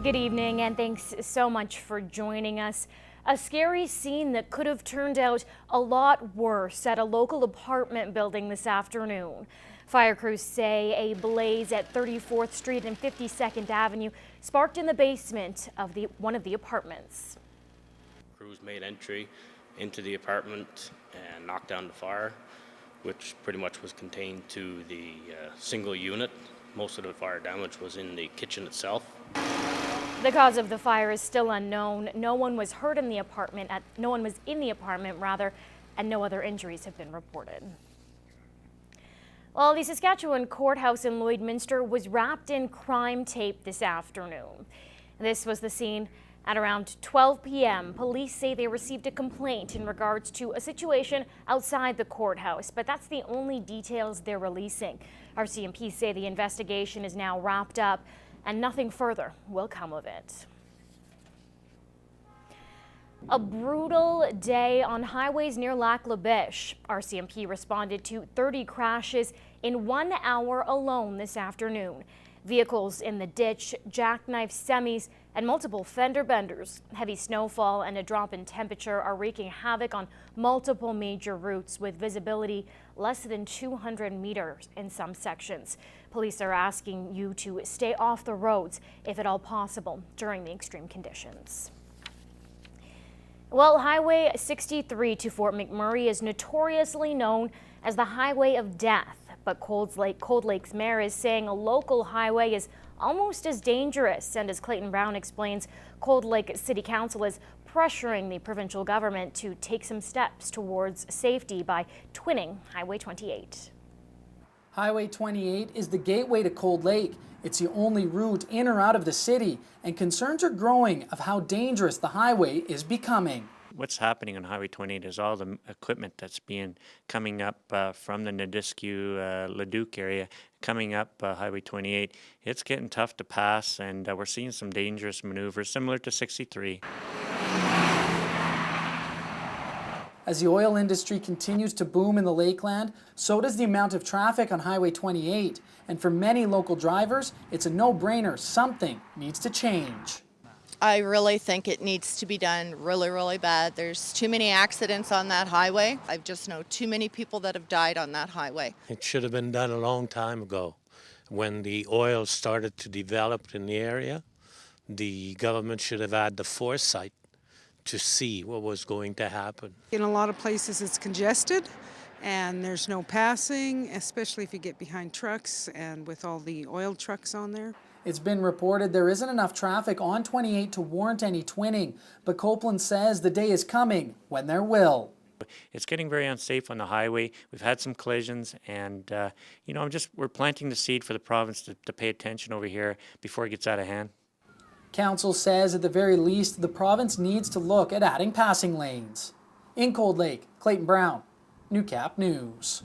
Good evening and thanks so much for joining us. A scary scene that could have turned out a lot worse at a local apartment building this afternoon. Fire crews say a blaze at 34th Street and 52nd Avenue sparked in the basement of one of the apartments. Crews made entry into the apartment and knocked down the fire, which pretty much was contained to the single unit. Most of the fire damage was in the kitchen itself. The cause of the fire is still unknown. No one was hurt in the apartment, and no other injuries have been reported. Well, the Saskatchewan Courthouse in Lloydminster was wrapped in crime tape this afternoon. This was the scene at around 12 p.m. Police say they received a complaint in regards to a situation outside the courthouse, but that's the only details they're releasing. RCMP say the investigation is now wrapped up and nothing further will come of it. A brutal day on highways near Lac La Biche. RCMP responded to 30 crashes in 1 hour alone this afternoon. Vehicles in the ditch, jackknife semis, and multiple fender benders. Heavy snowfall and a drop in temperature are wreaking havoc on multiple major routes with visibility less than 200 meters in some sections. Police are asking you to stay off the roads if at all possible during the extreme conditions. Well, Highway 63 to Fort McMurray is notoriously known as the Highway of Death. But Cold Lake's mayor is saying a local highway is almost as dangerous. And as Clayton Brown explains, Cold Lake City Council is pressuring the provincial government to take some steps towards safety by twinning Highway 28. Highway 28 is the gateway to Cold Lake. It's the only route in or out of the city, and concerns are growing of how dangerous the highway is becoming. What's happening on Highway 28 is all the equipment that's coming up from the Nadisku, Leduc area, coming up Highway 28. It's getting tough to pass, and we're seeing some dangerous maneuvers similar to 63. As the oil industry continues to boom in the Lakeland, so does the amount of traffic on Highway 28. And for many local drivers, it's a no-brainer. Something needs to change. I really think it needs to be done really bad. There's too many accidents on that highway. I just know too many people that have died on that highway. It should have been done a long time ago. When the oil started to develop in the area, the government should have had the foresight to see what was going to happen. In a lot of places it's congested and there's no passing, especially if you get behind trucks and with all the oil trucks on there. It's been reported there isn't enough traffic on 28 to warrant any twinning, but Copeland says the day is coming when there will. It's getting very unsafe on the highway. We've had some collisions, and we're planting the seed for the province to pay attention over here before it gets out of hand. Council says at the very least the province needs to look at adding passing lanes. In Cold Lake, Clayton Brown, Newcap News.